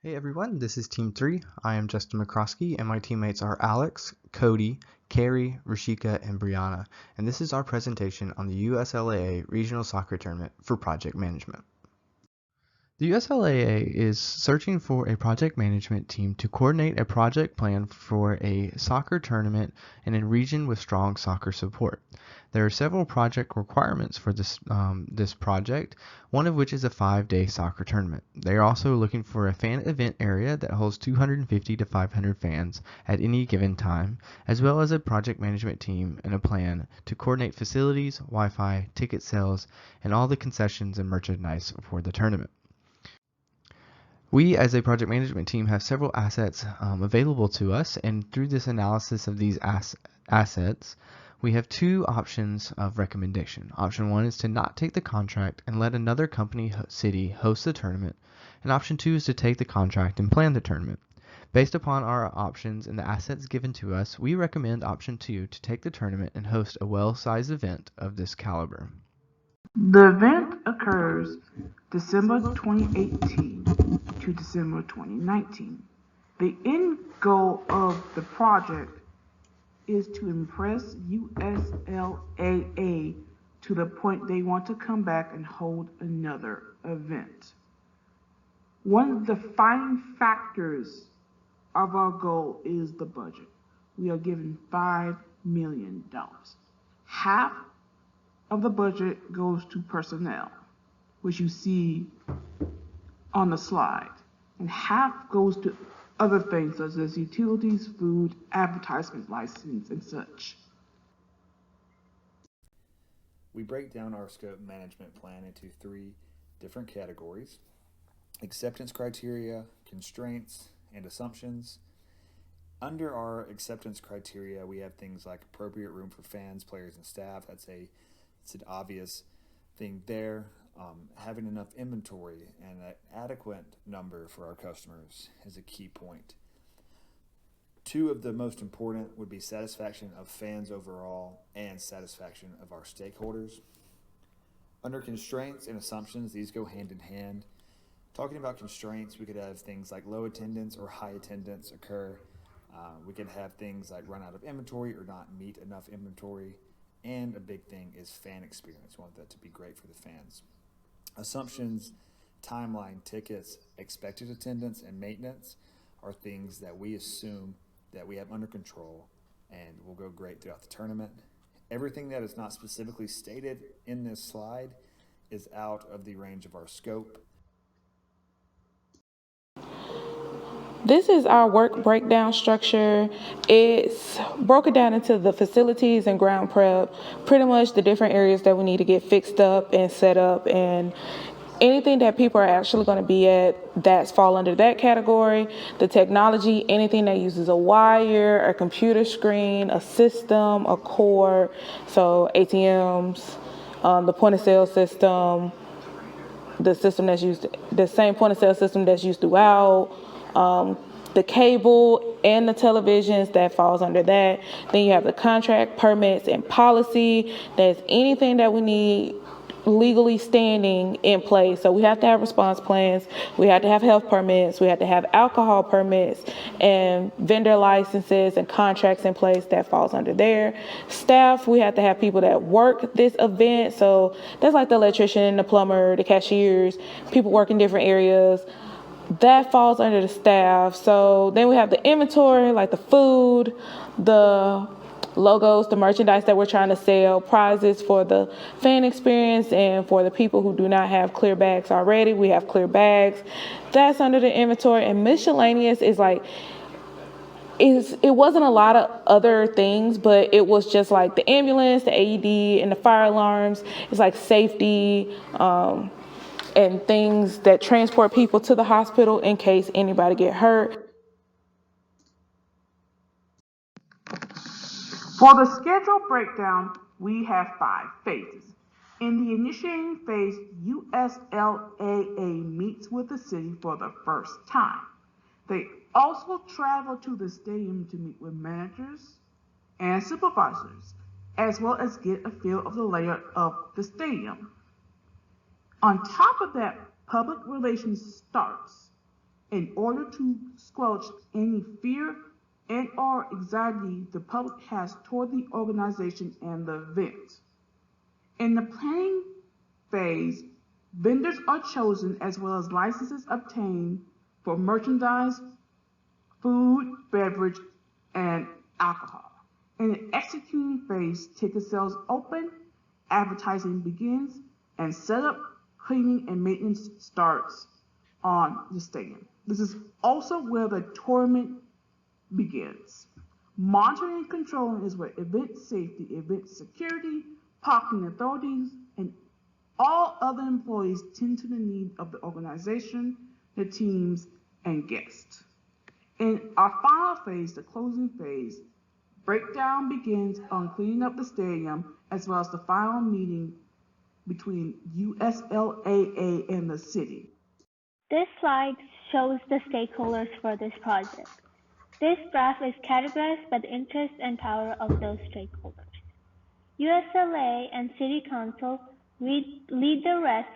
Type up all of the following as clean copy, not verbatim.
Hey everyone, this is Team 3. I am Justin McCroskey, and my teammates are Alex, Cody, Carrie, Rashika, and Brianna, and this is our presentation on the USLAA Regional Soccer Tournament for Project Management. The USLAA is searching for a project management team to coordinate a project plan for a soccer tournament in a region with strong soccer support. There are several project requirements for this project, one of which is a 5-day soccer tournament. They are also looking for a fan event area that holds 250 to 500 fans at any given time, as well as a project management team and a plan to coordinate facilities, Wi-Fi, ticket sales, and all the concessions and merchandise for the tournament. We, as a project management team, have several assets available to us, and through this analysis of these assets, we have two options of recommendation. Option one is to not take the contract and let another company city host the tournament, and option two is to take the contract and plan the tournament. Based upon our options and the assets given to us, we recommend option two to take the tournament and host a well-sized event of this caliber. The event occurs December 2018 to December 2019. The end goal of the project is to impress USLAA to the point they want to come back and hold another event. One of the defining factors of our goal is the budget. We are given $5 million. Half of the budget goes to personnel, which you see on the slide, and half goes to other things such as utilities, food, advertisement license, and such. We break down our scope management plan into three different categories: acceptance criteria, constraints, and assumptions. Under our acceptance criteria, we have things like appropriate room for fans, players, and staff. It's an obvious thing there. Having enough inventory and an adequate number for our customers is a key point. Two of the most important would be satisfaction of fans overall and satisfaction of our stakeholders. Under constraints and assumptions, these go hand in hand. Talking about constraints, we could have things like low attendance or high attendance occur. We could have things like run out of inventory or not meet enough inventory. And a big thing is fan experience. We want that to be great for the fans. Assumptions, timeline, tickets, expected attendance, and maintenance are things that we assume that we have under control and will go great throughout the tournament. Everything that is not specifically stated in this slide is out of the range of our scope. This is our work breakdown structure. It's broken down into the facilities and ground prep, pretty much the different areas that we need to get fixed up and set up, and anything that people are actually going to be at that's fall under that category. The technology, anything that uses a wire, a computer screen, a system, a cord, so ATMs, the point of sale system, the system that's used, the same point of sale system that's used throughout, the cable and the televisions, that falls under that. Then you have the contract, permits, and policy. That's anything that we need legally standing in place. So we have to have response plans, we have to have health permits, we have to have alcohol permits and vendor licenses and contracts in place. That falls under there. Staff, we have to have people that work this event. So that's like the electrician, the plumber, the cashiers, people work in different areas. That falls under the staff. So then we have the inventory, like the food, the logos, the merchandise that we're trying to sell, prizes for the fan experience, and for the people who do not have clear bags already, we have clear bags. That's under the inventory. And miscellaneous is like, it wasn't a lot of other things, but it was just like the ambulance, the AED, and the fire alarms. It's like safety, and things that transport people to the hospital in case anybody get hurt. For the schedule breakdown, we have 5 phases. In the initiating phase, USLAA meets with the city for the first time. They also travel to the stadium to meet with managers and supervisors, as well as get a feel of the layout of the stadium. On top of that, public relations starts. in order to squelch any fear and or anxiety the public has toward the organization and the event. In the planning phase, vendors are chosen as well as licenses obtained for merchandise, food, beverage, and alcohol. In the executing phase, ticket sales open, advertising begins, and setup, cleaning, and maintenance starts on the stadium. This is also where the tournament begins. Monitoring and controlling is where event safety, event security, parking authorities, and all other employees tend to the need of the organization, the teams, and guests. In our final phase, the closing phase, breakdown begins on cleaning up the stadium as well as the final meeting between USLAA and the city. This slide shows the stakeholders for this project. This graph is categorized by the interest and power of those stakeholders. USLA and City Council lead the rest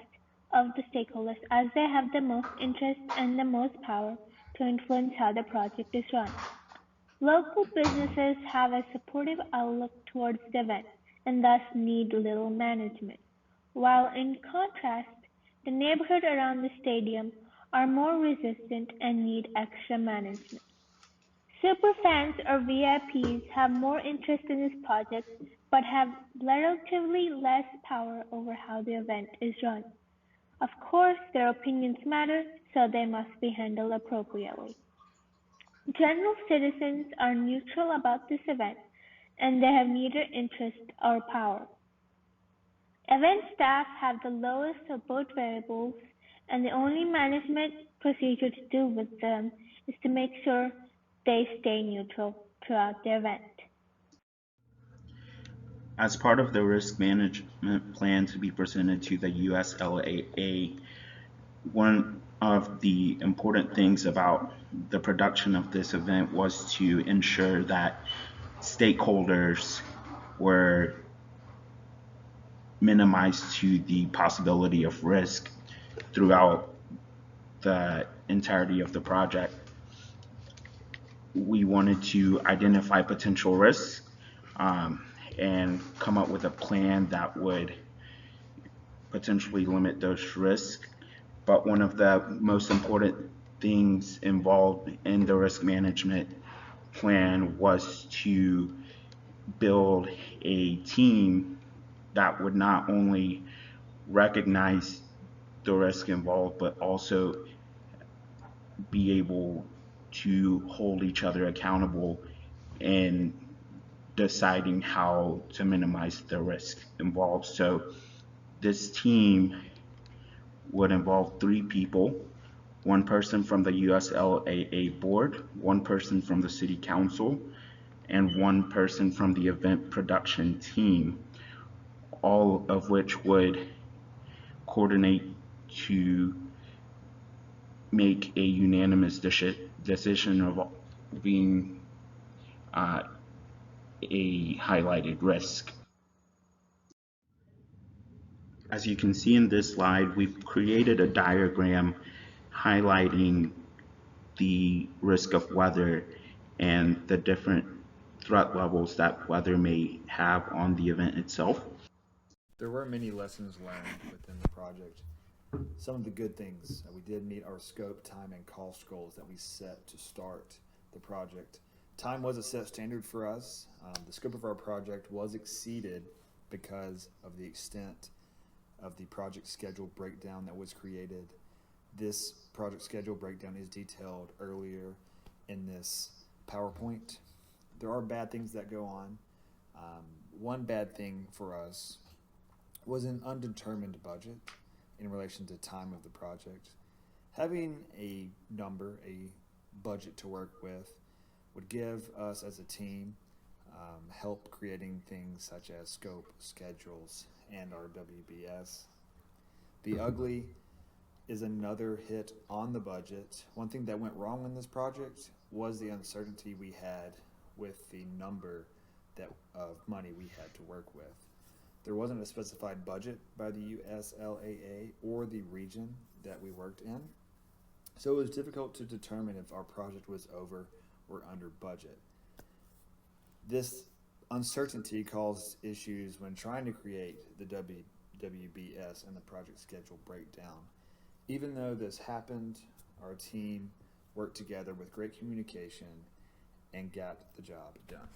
of the stakeholders as they have the most interest and the most power to influence how the project is run. Local businesses have a supportive outlook towards the event and thus need little management, while in contrast, the neighborhood around the stadium are more resistant and need extra management. Superfans or VIPs have more interest in this project but have relatively less power over how the event is run. Of course, their opinions matter, so they must be handled appropriately. General citizens are neutral about this event, and they have neither interest or power. Event staff have the lowest of both variables, and the only management procedure to do with them is to make sure they stay neutral throughout the event. As part of the risk management plan to be presented to the USLAA, one of the important things about the production of this event was to ensure that stakeholders were minimized to the possibility of risk throughout the entirety of the project. We wanted to identify potential risks and come up with a plan that would potentially limit those risks. But one of the most important things involved in the risk management plan was to build a team that would not only recognize the risk involved, but also be able to hold each other accountable in deciding how to minimize the risk involved. So this team would involve 3 people, 1 person from the USLAA board, 1 person from the city council, and 1 person from the event production team, all of which would coordinate to make a unanimous decision of being a highlighted risk. As you can see in this slide, we've created a diagram highlighting the risk of weather and the different threat levels that weather may have on the event itself. There were many lessons learned within the project. Some of the good things, we did meet our scope, time, and cost goals that we set to start the project. Time was a set standard for us. The scope of our project was exceeded because of the extent of the project schedule breakdown that was created. This project schedule breakdown is detailed earlier in this PowerPoint. There are bad things that go on. One bad thing for us was an undetermined budget in relation to time of the project. Having a number, a budget to work with would give us as a team help creating things such as scope, schedules, and our WBS. The ugly is another hit on the budget. One thing that went wrong in this project was the uncertainty we had with the number of money we had to work with. There wasn't a specified budget by the USLAA or the region that we worked in. So it was difficult to determine if our project was over or under budget. This uncertainty caused issues when trying to create the WBS and the project schedule breakdown. Even though this happened, our team worked together with great communication and got the job done.